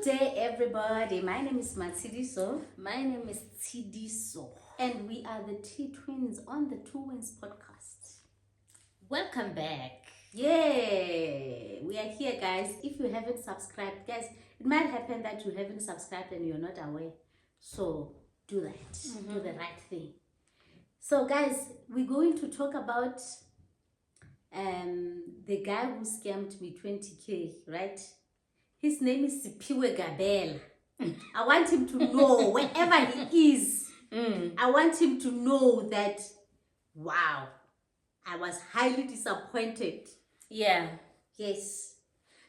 day, everybody. My name is Manti. My name is Tidiso. And we are the T Twins on the Two Wins podcast. Welcome back. Yeah, we are here, guys. If you haven't subscribed, guys, it might happen that you haven't subscribed and you're not aware. So do that. Do the right thing. So, guys, we're going to talk about the guy who scammed me 20K, right? His name is Siphiwe Gabela. I want him to know wherever he is. I want him to know that, wow, I was highly disappointed. Yeah. Yes.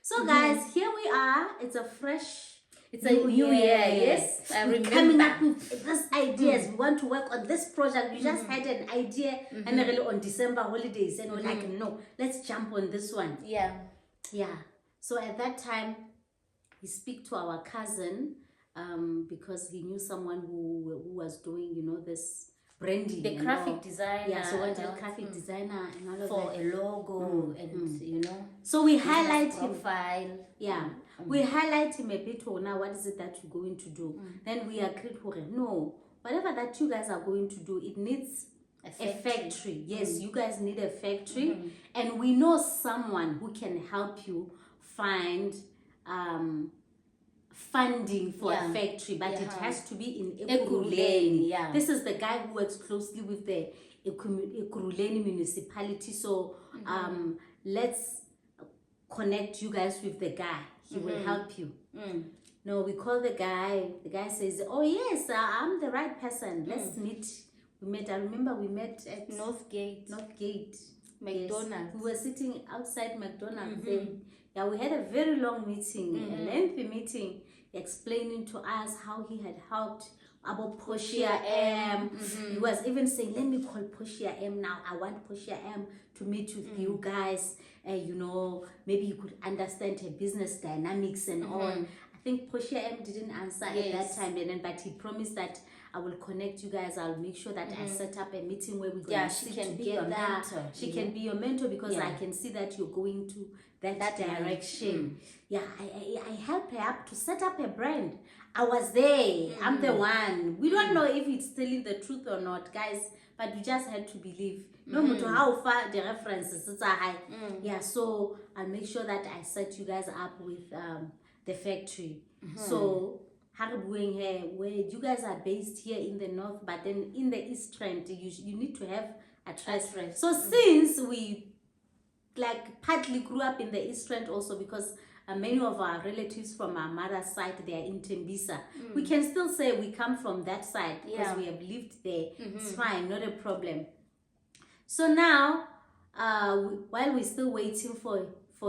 So, guys, here we are. It's a new year. Yes, I remember. Coming up with these ideas. We want to work on this project. We just had an idea and really on December holidays. And we're like, no, let's jump on this one. Yeah. Yeah. So at that time, we speak to our cousin because he knew someone who was doing, this branding. The graphic designer. Yeah, so wanted a graphic designer and all of for that. a logo and So we highlight him. Profile. Yeah. We highlight him a bit. Oh, now what is it that you're going to do? Then we agreed for it. No, whatever that you guys are going to do, it needs a factory. Yes, you guys need a factory. And we know someone who can help you find funding for a factory, but it has to be in Ekurhuleni. Yeah. This is the guy who works closely with the Ekurhuleni municipality. So let's connect you guys with the guy. He will help you. No, we call the guy. The guy says, oh yes, I'm the right person. Let's meet. We met. I remember we met at Northgate. McDonald's. Yes. We were sitting outside McDonald's then. Yeah, we had a very long meeting, a lengthy meeting, explaining to us how he had helped about Portia M. He was even saying, let me call Portia M now. I want Portia M to meet with you guys. Maybe you could understand her business dynamics and all. I think Portia M didn't answer at that time, but he promised that I will connect you guys. I'll make sure that I set up a meeting where we're going to sit together. Be your mentor. She can be your mentor because I can see that you're going to that direction. Yeah, I helped her up to set up a brand. I was there. I'm the one. We don't know if it's telling the truth or not, guys, but we just had to believe. No matter how far the references are high. Yeah, so I'll make sure that I set you guys up with the factory. So going here, where you guys are based here in the north, but then in the east trend, you need to have a trust. So since we partly grew up in the east trend also because many of our relatives from our mother's side, they are in Tembisa. We can still say we come from that side because we have lived there. It's fine, not a problem. So now, while we're still waiting for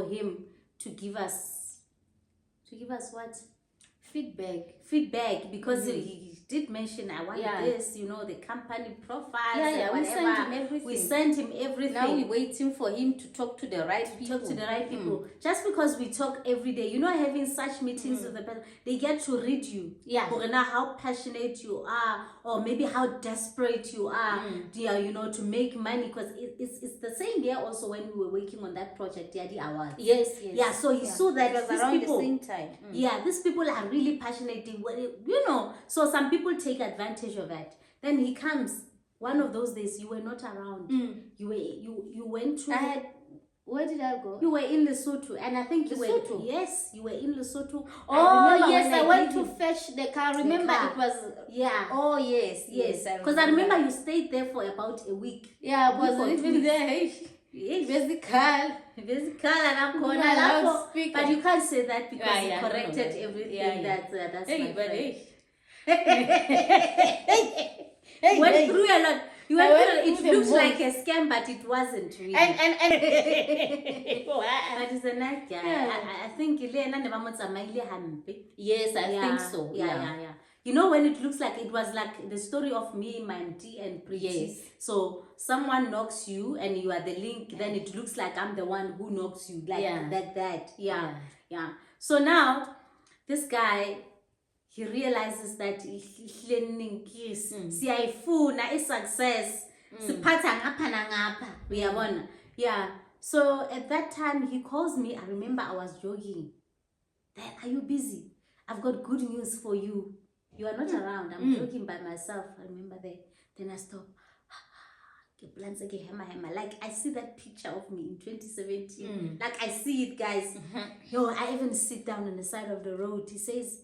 him to give us what? Feedback, because he did mention I want this, the company profiles and whatever. We sent him everything. Now we're waiting for him to talk to the right people. Just because we talk every day, having such meetings with the person, they get to read you. Yeah. How passionate you are, or maybe how desperate you are, to make money. Because it's the same here also when we were working on that project, the awards. Yes. Yeah, so he saw that these around people, the same time. Yeah, these people are really passionate. So some people take advantage of that. Then he comes. One of those days, you were not around. You went to. Where did I go? You were in Lesotho, and I think you Lesotho? were. Yes, you were in Lesotho. Oh yes, I went to fetch the car. Remember, it was. Yeah. Oh yes. Because I remember you stayed there for about a week. Yeah, I was living there. Physical, and I'm going loudspeaker. But you can't say that because you corrected everything. That's hey, my but friend. Hey, went through a lot. It looks like a scam, but it wasn't really. But it's a nice guy. I think yes, I think so. Yeah. When it looks like it was like the story of me, Manti, and Pretty. Yes. So someone knocks you and you are the link, then it looks like I'm the one who knocks you, like that. Yeah. So now, this guy, he realizes that siyayifuna i-success siphatha ngapha nangapha uyabona. Yeah, so at that time he calls me. I remember I was jogging. Then, are you busy? I've got good news for you. You are not around. I'm joking by myself. I remember that. Then I stop. Like I see that picture of me in 2017. Like I see it, guys. Yo, I even sit down on the side of the road. He says,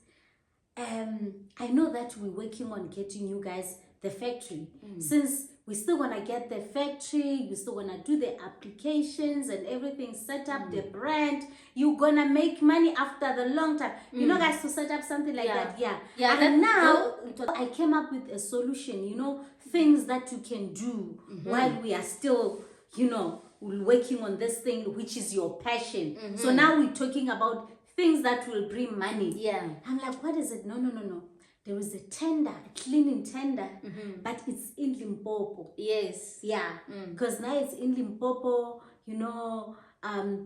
I know that we're working on getting you guys the factory. Since we still want to get the factory, we still want to do the applications and everything, set up the brand. You're going to make money after the long time. You know, guys, to set up something like that. Yeah. And now I came up with a solution, you know, things that you can do while we are still, you know, working on this thing, which is your passion. So now we're talking about things that will bring money. Yeah. I'm like, what is it? No. There is a tender, a cleaning tender, but it's in Limpopo. Yes. Yeah. Because now it's in Limpopo, you know,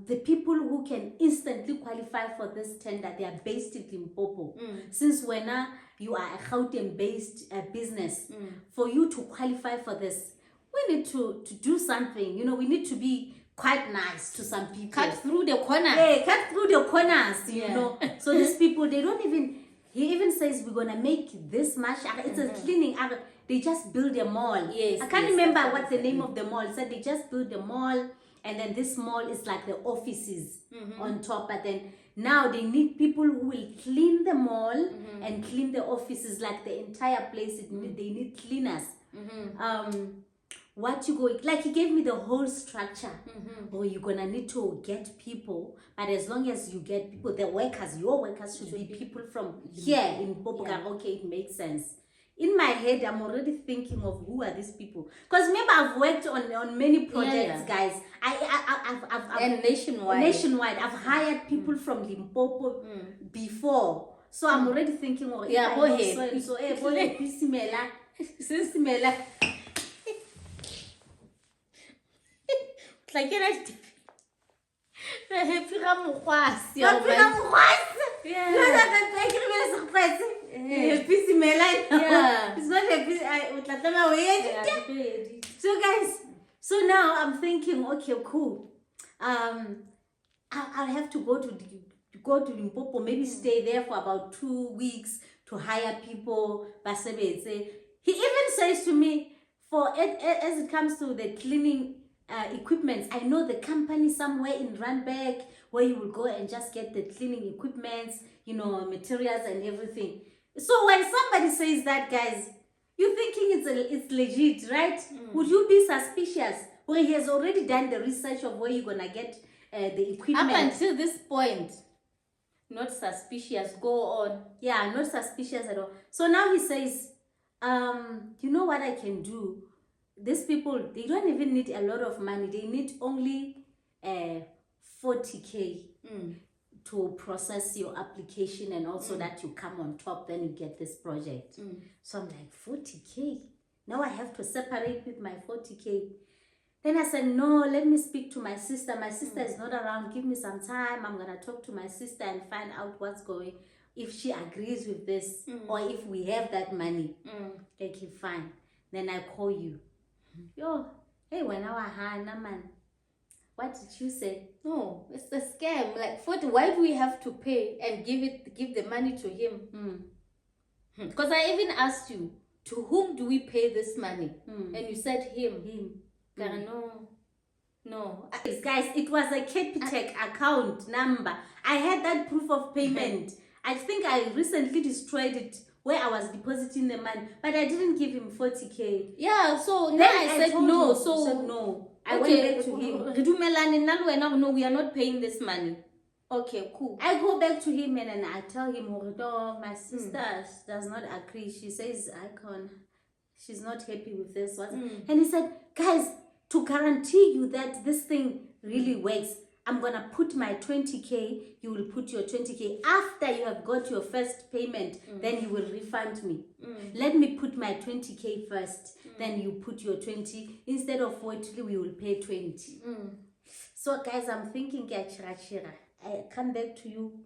the people who can instantly qualify for this tender, they are based in Limpopo. Since when you are a Gauteng-based business, for you to qualify for this, we need to do something. You know, we need to be quite nice to some people. Cut through the corners. Yeah, cut through the corners, you know. So these people, they don't even, he even says we're going to make this much. It's a cleaning. They just build a mall. Yes. I can't remember what the name of the mall said. They just build a mall, and then this mall is like the offices on top. But then now they need people who will clean the mall and clean the offices, like the entire place. They need cleaners. What you go, like he gave me the whole structure. Or you're gonna need to get people, but as long as you get people, the workers, your workers should be people from here in Boboga. Okay, it makes sense. In my head, I'm already thinking of who are these people. Because remember, I've worked on many projects, guys. I've and nationwide. Nationwide, I've hired people from Limpopo before, so I'm already thinking, oh yeah, boy, like it So guys, so now I'm thinking, okay, cool. I'll have to go to Limpopo, maybe stay there for about 2 weeks to hire people. He even says to me, as it comes to the cleaning equipments, I know the company somewhere in Randburg where you will go and just get the cleaning equipments, you know, materials and everything. So when somebody says that, guys, you're thinking it's legit, right? Would you be suspicious? Well, he has already done the research of where you're gonna get the equipment. Up until this point, not suspicious. Go on. Yeah, not suspicious at all. So now he says, you know what I can do? These people, they don't even need a lot of money. They need only 40K to process your application, and also that you come on top, then you get this project. So I'm like, 40K? Now I have to separate with my 40K. Then I said, no, let me speak to my sister. My sister is not around. Give me some time. I'm going to talk to my sister and find out what's going, if she agrees with this, or if we have that money. Okay, fine. Then I call you. Yo, hey, when I was man, what did you say? No, it's a scam. Like, why do we have to pay and give the money to him? Because I even asked you, to whom do we pay this money? And you said him. No. Guys, it was a Capitec account number. I had that proof of payment. I think I recently destroyed it, where I was depositing the money, but I didn't give him 40K. Yeah, so then I said no. So said no. I went back to him. No, we are not paying this money. Okay, cool. I go back to him and I tell him, my sister does not agree. She says, she's not happy with this. And he said, guys, to guarantee you that this thing really works, I'm going to put my 20K, you will put your 20K. After you have got your first payment, then you will refund me. Let me put my 20K first, then you put your 20. Instead of 40, we will pay 20. So guys, I'm thinking, I come back to you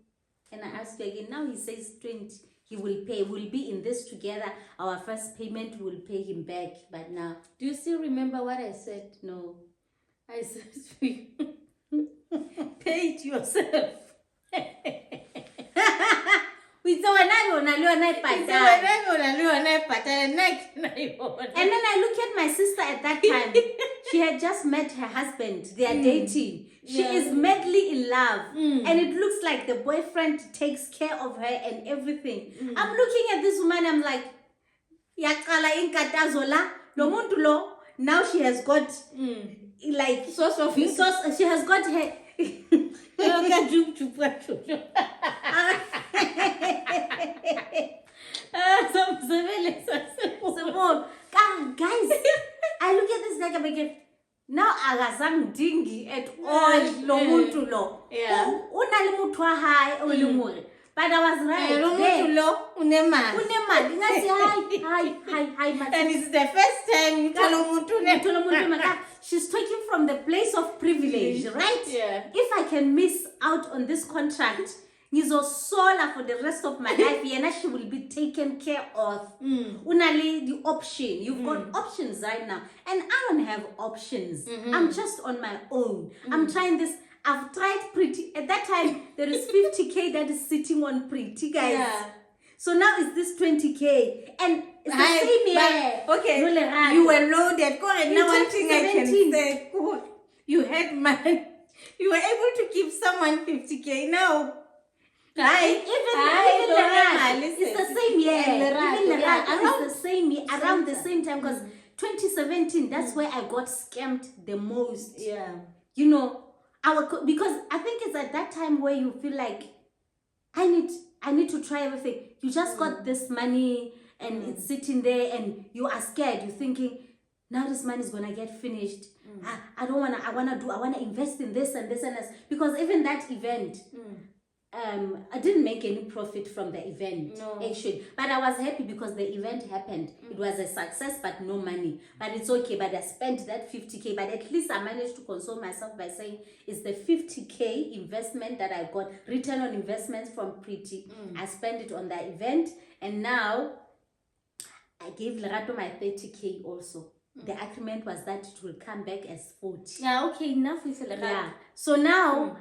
and I ask you again. Now he says 20. He will pay. We'll be in this together. Our first payment will pay him back. But now, do you still remember what I said? No. I said to you, pay it yourself. It's when I and then I look at my sister at that time. She had just met her husband. They are dating. She is madly in love. And it looks like the boyfriend takes care of her and everything. I'm looking at this woman. I'm like, now she has got like source of she has got her guys, I look at this like I'm like, now agazang dingi at all lo muntu lo. Una le muthu wa hae o le more. But I was right. And it's the first time you tell she's talking from the place of privilege, right? Yeah. If I can miss out on this contract, sola for the rest of my life, she will be taken care of. Unali the option. You've got options right now. And I don't have options. I'm just on my own. I'm trying this. I've tried Pretty. At that time, there is 50K that is sitting on Pretty, guys. Yeah. So now it's this 20K. And it's the same year. Okay, you were loaded. Now one thing I can say, you had money. You were able to give someone 50K. Now, it's the same year. Around the same time, because 2017, that's where I got scammed the most. Yeah. You know, because I think it's at that time where you feel like I need to try everything. You just got this money and it's sitting there and you are scared. You're thinking, now this money is gonna get finished. I wanna invest in this and this and this. Because even that event, I didn't make any profit from the event, actually. But I was happy because the event happened. It was a success, but no money. But it's okay. But I spent that 50K. But at least I managed to console myself by saying it's the 50K investment that I got, return on investments from Pretty. I spent it on the event. And now I gave Lerato my 30K also. The agreement was that it will come back as 40. Yeah, okay, enough with Lerato. Yeah. So now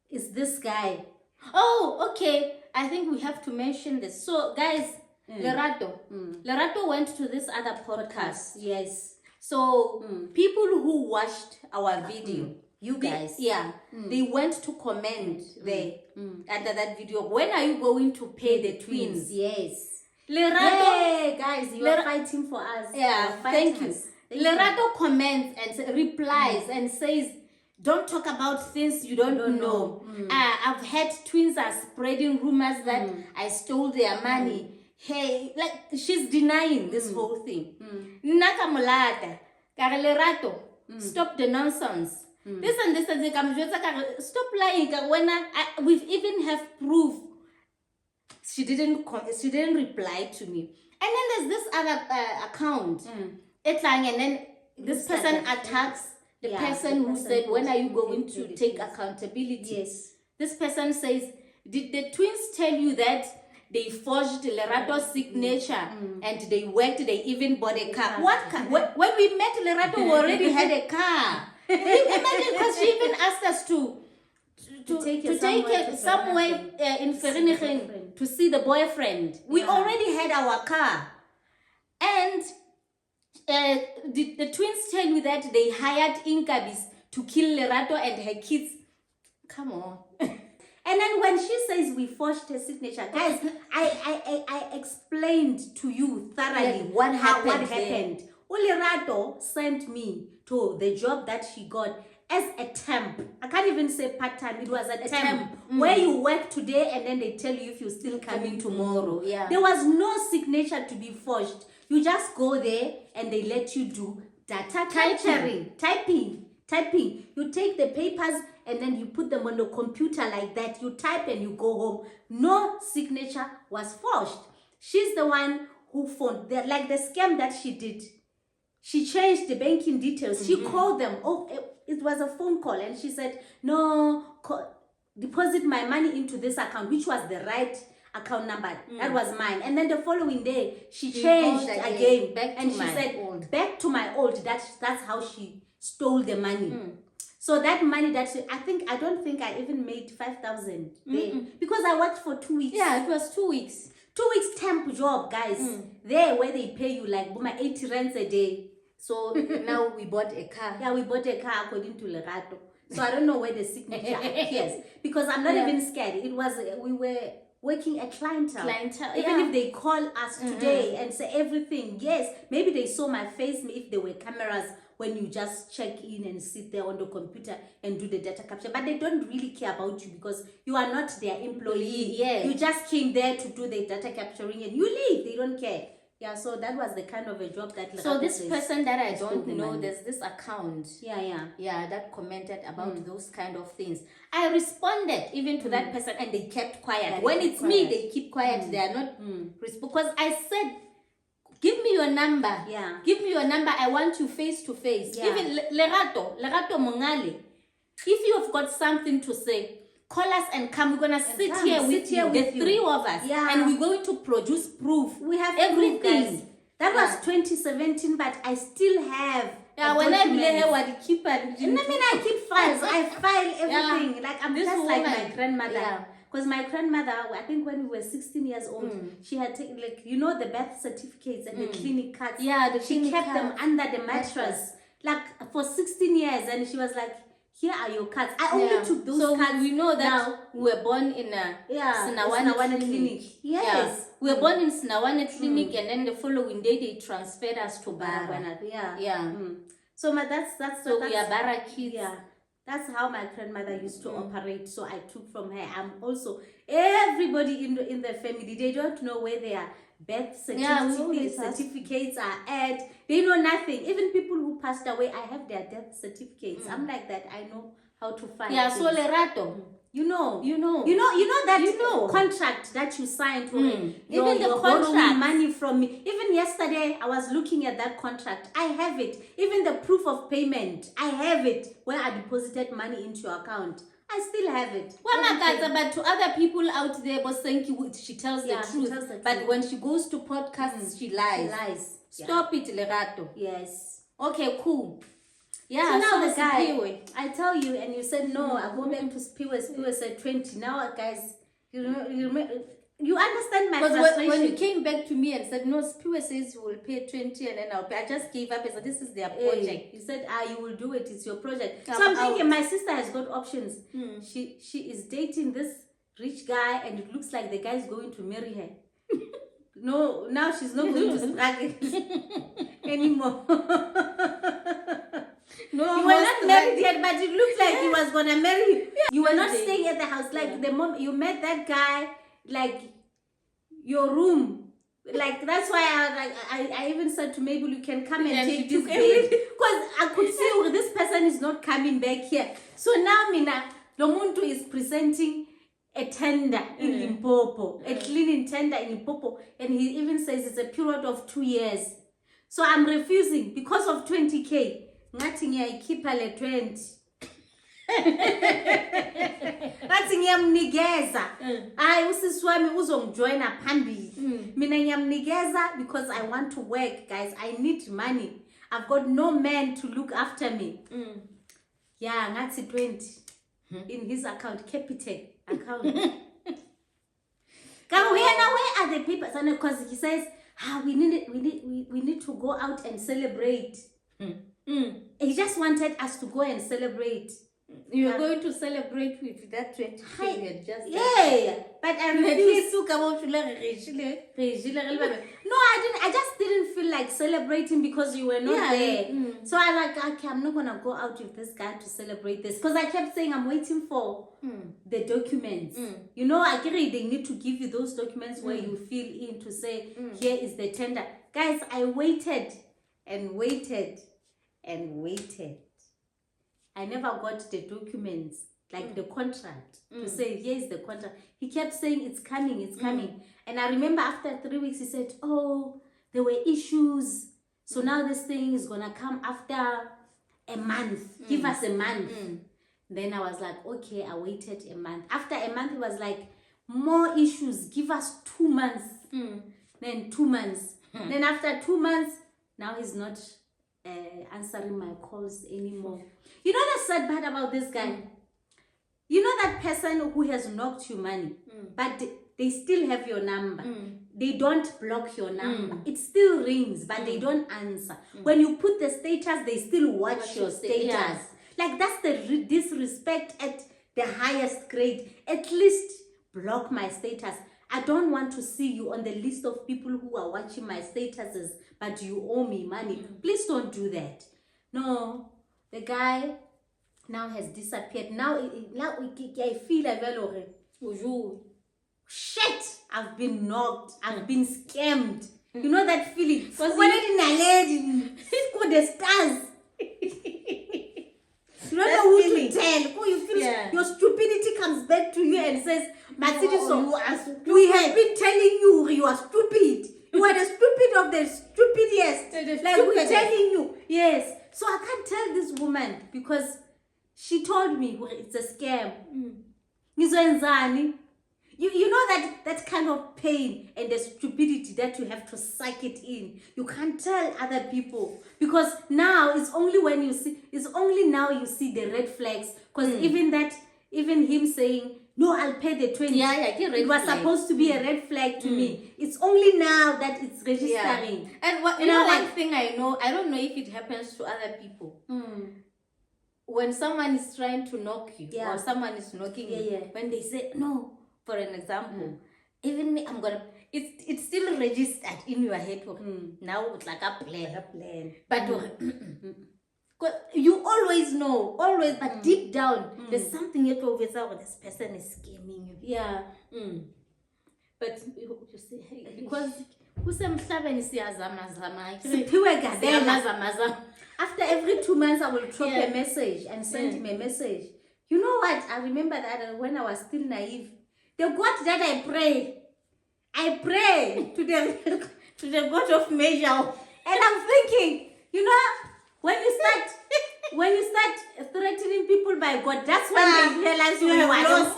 it's this guy. Oh, okay. I think we have to mention this. So, guys, Lerato went to this other podcast. Yes. So, people who watched our video, you guys, they went to comment there under that video. When are you going to pay the twins? Yes. Lerato, hey, guys, you are fighting for us. Yeah, thank you. Lerato comments and replies and says, don't talk about things you don't know. I've had twins are spreading rumors that I stole their money. Hey, like she's denying this whole thing. Nakamulata, Lerato, stop the nonsense. This and this and this. Stop lying. When we've even have proof. She didn't reply to me. And then there's this other account. And then this person attacks the person who said, when are you going to take accountability? Yes. This person says, did the twins tell you that they forged Lerato's signature and they even bought a car? What car? When we met Lerato, we already had a car. Imagine, because she even asked us to take it somewhere in Vereeniging to see the boyfriend. We already had our car. And did the twins tell you that they hired Inkabis to kill Lerato and her kids? Come on. And then when she says we forged her signature, guys, I explained to you thoroughly what happened. Lerato sent me to the job that she got as a temp. I can't even say part-time. It was a temp. Where you work today and then they tell you if you're still coming tomorrow. Yeah. There was no signature to be forged. You just go there and they let you do data typing. You take the papers and then you put them on the computer like that. You type and you go home. No signature was forged. She's the one who phoned. Like the scam that she did. She changed the banking details. She called them. Oh, it was a phone call. And she said, no, deposit my money into this account, which was the right account number. That was mine. And then the following day, she changed again. Back and to she said, old. back to my old. That's how she stole the money. So that money that I don't think I even made 5,000 there because I worked for 2 weeks. Yeah, it was 2 weeks. 2 weeks temp job, guys. There where they pay you like 80 rands a day. So now we bought a car. Yeah, we bought a car according to Lerato. So I don't know where the signature appears because I'm not even scared. It was we were working at clientele. Even if they call us today and say everything, yes, maybe they saw my face. If there were cameras when you just check in and sit there on the computer and do the data capture, but they don't really care about you because you are not their employee. Yes. You just came there to do the data capturing and you leave. They don't care. Yeah, so that was the kind of a job that. So this person that I don't know, there's this account. Yeah, that commented about those kind of things. I responded even to that person, and they kept quiet. When it's me, they keep quiet. They are not because I said, give me your number. Yeah, give me your number. I want you face to face. Even Lerato Mongale. If you have got something to say, call us and come. We're gonna sit here with you, the three of us, and we're going to produce proof. We have everything. That was 2017, but I still have. Yeah, when I keep I keep files. I file everything. Like I'm this just woman, like my grandmother. Because my grandmother, I think when we were 16 years old, she had taken the birth certificates and the clinic cards. Yeah, she kept them under the mattress, like for 16 years, and she was like, here are your cards. I only took those cards. We know that we were born in a Sinawane clinic. Yes. We were born in Sinawane clinic, and then the following day they transferred us to Bara. So that's we are Bara kids. Yeah. That's how my grandmother used to operate. So I took from her. I'm also everybody in the family. They don't know where their birth certificates are at. They know nothing. Even people who passed away, I have their death certificates. I'm like that. I know how to find. Yeah. things. So Lerato, you know that contract that you signed for me. Even the contract, money from me. Even yesterday, I was looking at that contract. I have it. Even the proof of payment, I have it. Where I deposited money into your account, I still have it. But to other people out there, but thank you, she tells the truth. But when she goes to podcasts, she lies. Stop it, Lerato. Yes. Okay, cool. Yeah, so now the guy, Siphiwe, I tell you, and you said no, I go back to Siphiwe. Siphiwe said 20. Now, guys, you understand my frustration. When you came back to me and said, no, Siphiwe says you will pay 20 and then I'll pay. I just gave up and said, this is their project. You said, you will do it. It's your project. So I'm thinking my sister has got options. She is dating this rich guy and it looks like the guy is going to marry her. No, now she's not going to struggle anymore. No, you were not married yet, but it looked like he was gonna marry you. You were not staying at the house. Like the moment you met that guy, like your room, like that's why I even said to Mabel, you can come and take this bed because I could see this person is not coming back here. So now Mina Lomuntu is presenting a tender in Limpopo, a cleaning tender in Limpopo, and he even says it's a period of 2 years. So I'm refusing because of 20K. Ngathi ngiyayikhipha le 20. Ngathi ngiyamnikeza. Hayi usisi wami uzongijoina phambili. Mina ngiyamnikeza because I want to work, guys. I need money. I've got no man to look after me. Yeah, ngathi 20 in his account, Capitec account. Where are the people? Because he says, we need to go out and celebrate. He just wanted us to go and celebrate. You're going to celebrate with that 20 period, just but I refused to come out to No, I just didn't feel like celebrating because you were not there. So I'm not gonna go out with this guy to celebrate this because I kept saying I'm waiting for the documents. I agree they need to give you those documents where you fill in to say here is the tender. Guys, I waited and waited and waited. I never got the documents, like the contract, to say, here is the contract. He kept saying, it's coming, it's coming. And I remember after 3 weeks, he said, there were issues. So now this thing is going to come after a month. Give us a month. Then I was like, okay, I waited a month. After a month, it was like, more issues. Give us 2 months. Then 2 months. Then after 2 months, now he's not answering my calls anymore. You know the sad part about this guy? You know that person who has knocked you money, but they still have your number. They don't block your number. It still rings, but they don't answer. When you put the status, they still watch your status. Yeah. Like, that's the disrespect at the highest grade. At least block my status. I don't want to see you on the list of people who are watching my statuses, but you owe me money. Please don't do that. No, the guy now has disappeared. Now I feel a well, shit, I've been knocked, I've been scammed. You know that feeling? Because the stars. You don't know who to tell. You feel your stupidity comes back to you and says, we have been telling you you are stupid. You are the stupid of the stupidest. Like, we're telling you. Yes. So I can't tell this woman because she told me it's a scam. You know that kind of pain and the stupidity that you have to suck it in. You can't tell other people because now it's only now you see the red flags. Because even him saying, no, I'll pay the 20. It was supposed to be a red flag to me. It's only now that it's registering. And one thing I know, I don't know if it happens to other people. When someone is trying to knock you or someone is knocking you, when they say no, for an example, even me, it's still registered in your head. Now it's like a plan. But you always know, but deep down, there's something you always say, this person is scamming you. Yeah. But you see, because Siphiwe Gabela. After every 2 months, I will drop a message and send him a message. You know what? I remember that when I was still naive, the God that I pray to the God of measure. And I'm thinking, you know, when you start threatening people by God, that's when they realize you are lost.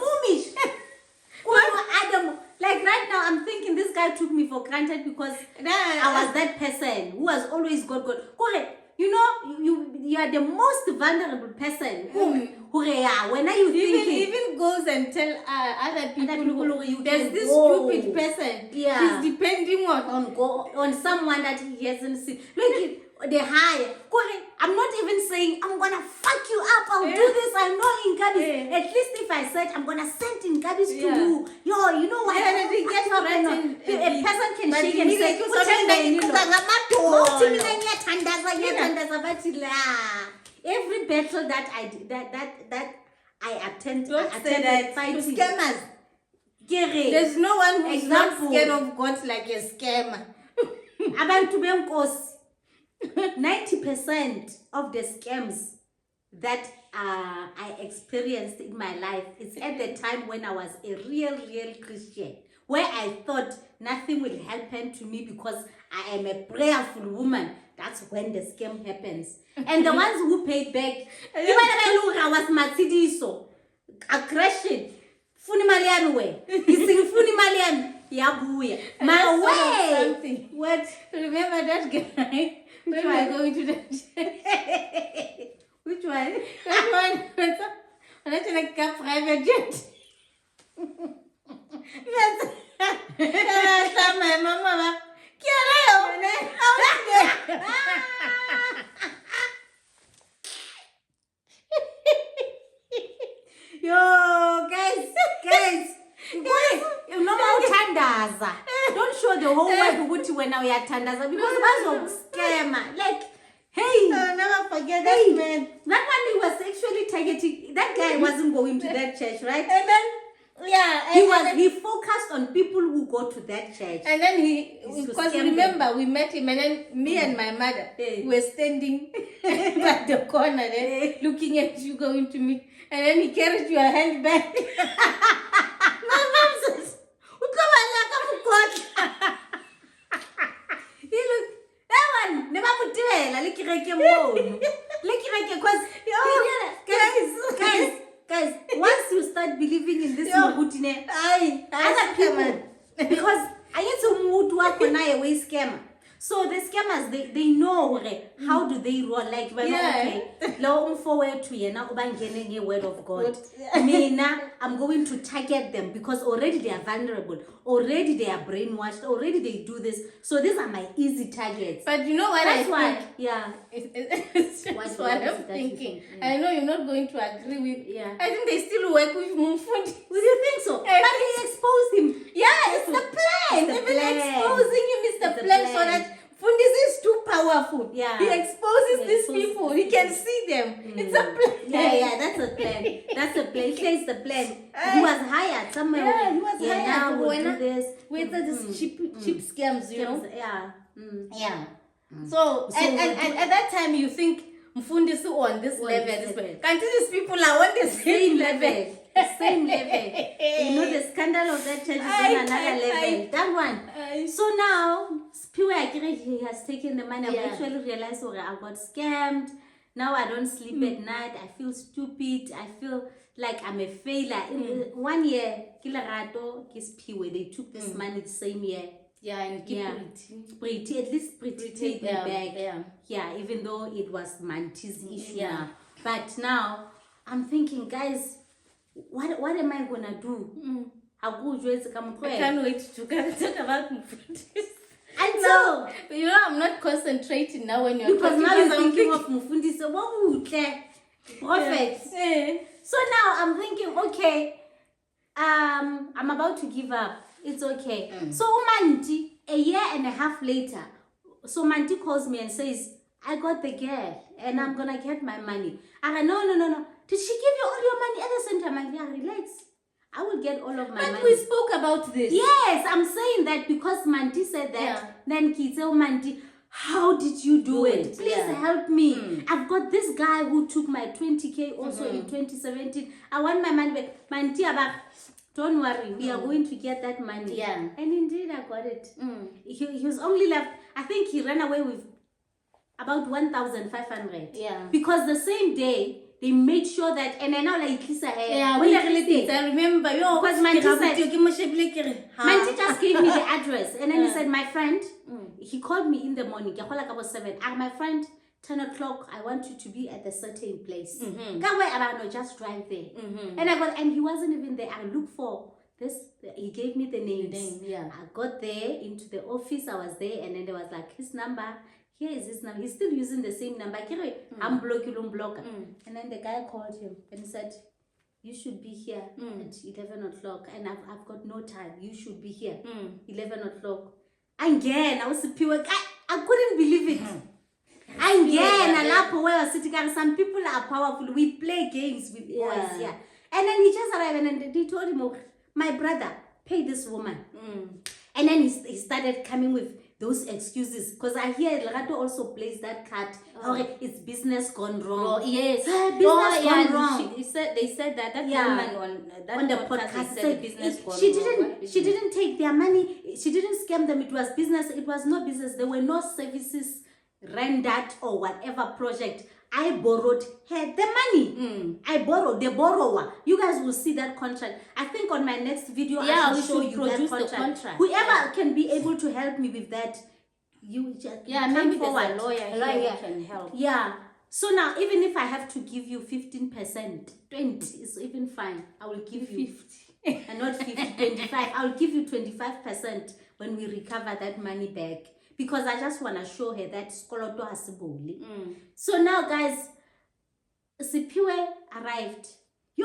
Adam. Like right now, I'm thinking this guy took me for granted because I was that person who was always God. Correct. You know, you are the most vulnerable person. When are you thinking? Even goes and tell other people there's this stupid person. Yeah. He's depending on someone that he hasn't seen. Look, the high. I'm not even saying I'm gonna fuck you up. I'll do this. I know Ingabis. At least if I said I'm gonna send Ingabis to you. Yo, you know what? A person can shake and say, every battle that I attended fighting. Scammers. There's no one who's not scared of God like a scammer. Abantu benkosi. 90% of the scams that I experienced in my life is at the time when I was a real Christian, where I thought nothing will happen to me because I am a prayerful woman. That's when the scam happens. And the ones who paid back, I was matidiso, aggression, funi malian way, funi malian. Yabuya. My way. What? Remember that guy? When we were going to the Which one? That one. When I like a private jet. Yes. My mama. Yo, guys. Don't show the whole world when we are tandaza because that's a scammer. Like, hey, I'll never forget that man. That one he was actually targeting. That guy wasn't going to that church, right? And then he focused on people who go to that church. And then because remember we met him and then me and my mother were standing by the corner then looking at you going to meet, and then he carried your handbag. My mom says, he looked, that one, never put guys, once you start believing in this other people, because I get to move to work when I away scammer. So the scammers, they know how do they roll. Like, okay, lo forward to yena ubangene word of God. Mina, I'm going to target them because already they are vulnerable. Already they are brainwashed. Already they do this. So these are my easy targets. But you know what That's I why, think? yeah. It's just what I'm thinking. I know you're not going to agree with. Yeah. I think they still work with Mufudi. Would you think so? But they exposed him. Yeah, it's the plan. It's the Even plan. exposing him is the It's the plan so plan. that Fundis is too powerful. Yeah. He exposes He these exposes people. these He can see them. It's a plan. Yeah, that's a plan. That's a plan. It's the plan. He was hired somewhere. Yeah, he was hired. Now we'll do this. With these cheap scams, you know. Yeah. Yeah. So and at that time you think Mfundisi on this level. Can't these people are on the same level? The same level. You know the scandal of that church is on another level. That one. So now, Siphiwe, he has taken the money. I've actually realized I got scammed. Now I don't sleep at night. I feel stupid. I feel like I'm a failure. In 1 year, Kilarato, Siphiwe, they took this money the same year. Yeah, and Pretty, at least pretty take me back. Yeah. Yeah, even though it was Manti's issue now. But now, I'm thinking, guys, what am I gonna do? I can't wait to talk about Mufundisi. Until you know, I'm not concentrating now when you're because talking now you're about thinking of Mufundisi. So what would prophet? So now I'm thinking, okay, I'm about to give up. It's okay. So Manti, a year and a half later, so Manti calls me and says, I got the girl and I'm gonna get my money. I go, no. Did she give you all your money at the same time? I'm like, yeah, relax. I will get all of my money. But we spoke about this. Yes, I'm saying that because Manti said that. Then kids say, Manti, how did you do it? Please help me. I've got this guy who took my 20K also in 2017. I want my money back. Manti, don't worry, we are going to get that money. Yeah. And indeed, I got it. He was only left, I think he ran away with about 1,500. Yeah. Because the same day, they made sure that, and I know like Lisa, I remember, because Manti just gave me the address, and then he said, my friend, he called me in the morning, about 7. My friend, 10 o'clock, I want you to be at a certain place. Just drive there. And he wasn't even there. I looked for this, he gave me the names. I got there into the office, I was there, and then there was like his number. Here is his number. He's still using the same number. I'm blocking. And then the guy called him and he said, you should be here at 11 o'clock. And I've got no time. You should be here. 11 o'clock. Again, I was Siphiwe. I couldn't believe it. Again, where I was sitting, some people are powerful. We play games with boys. Yeah. And then he just arrived and they told him, my brother, pay this woman. And then he started coming with those excuses, because I hear Lerato also plays that card. It's business gone wrong. Yes, business gone wrong. They said that woman on the podcast said business gone wrong. She didn't take their money. She didn't scam them. It was business. It was no business. There were no services rendered or whatever project. I borrowed her the money. I borrowed the borrower. You guys will see that contract. I think on my next video I will show you that contract. Whoever can be able to help me with that, you just maybe forward. There's a lawyer who can help. Yeah. So now even if I have to give you 15%, 20 is even fine. I will give you 50 and not 50, 25. I will give you 25% when we recover that money back. Because I just want to show her that skoloto hasibuli. So now, guys, Siphiwe arrived. He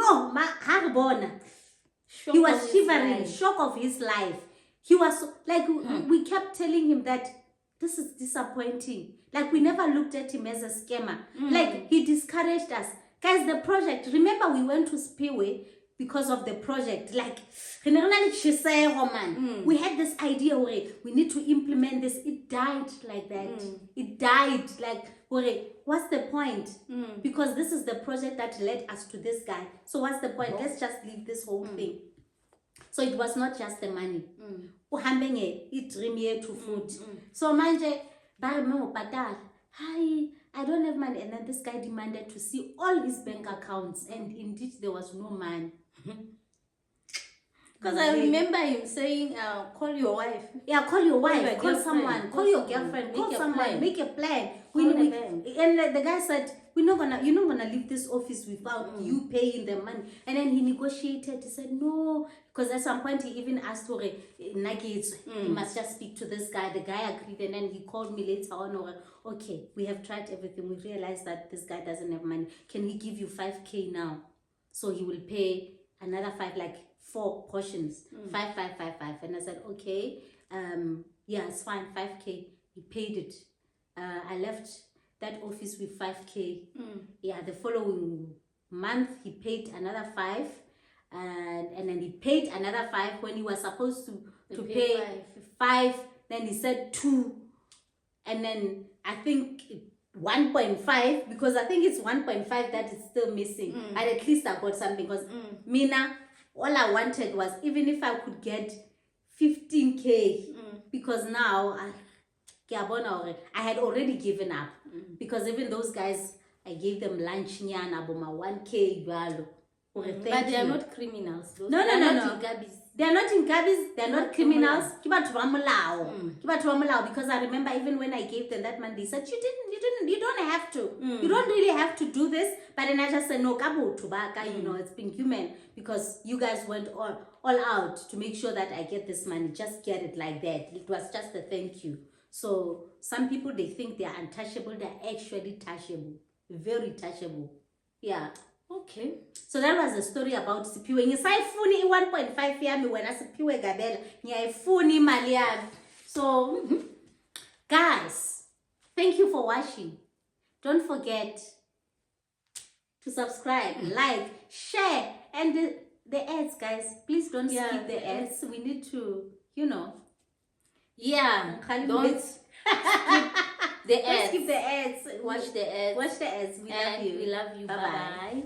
was shivering, shock of his life. He was like, we kept telling him that this is disappointing. Like, we never looked at him as a scammer. Like, he discouraged us. Guys, the project, remember we went to Siphiwe because of the project. Like, we had this idea where we need to implement this. It died like that. It died like, what's the point? Because this is the project that led us to this guy. So what's the point? Let's just leave this whole thing. So it was not just the money. It dream to food. So manje, hi, I don't have money. And then this guy demanded to see all his bank accounts. And indeed, there was no money. Because I remember him saying, call your wife. Yeah, call your wife, your call girlfriend, someone, call your girlfriend, call make a someone, plan. make a plan. Call the bank. And like the guy said, you're not gonna leave this office without you paying the money. And then he negotiated. He said no, because at some point he even asked for a nuggets. He must just speak to this guy. The guy agreed, and then he called me later on. Okay, we have tried everything. We realized that this guy doesn't have money. Can we give you 5K now? So he will pay another 5, like 4 portions, 5, 5, 5, 5. And I said, okay, yeah, it's fine, 5K. He paid it. I left that office with 5K. Yeah, the following month he paid another 5, and then he paid another 5 when he was supposed to pay 5. Then he said 2, and then I think 1.5, because I think it's 1.5 that is still missing. But at least I got something, because Mina, all I wanted was, even if I could get 15K, because now I had already given up, because even those guys, I gave them lunch nyana boma 1K balo. But they are not criminals. No. They are not in Gabis. They are not in Gabis, they are not criminals. Because I remember even when I gave them that money, they said, you don't have to. You don't really have to do this. But then I just said, no, you know, it's been human, because you guys went all out to make sure that I get this money. Just get it like that. It was just a thank you. So some people, they think they are untouchable. They're actually touchable. Very touchable. Yeah. Okay. So that was the story about Siphiwe. Ngisayifuni 1.5 yami wena Siphiwe Gabela. Ngiyayifuni imali yami. So guys, thank you for watching. Don't forget to subscribe, like, share, and the ads, guys. Please don't skip the ads. We need to, you know. Yeah. Don't skip the ads. Don't skip the ads. Watch the ads. Watch the ads. We love you. We love you. Bye-bye.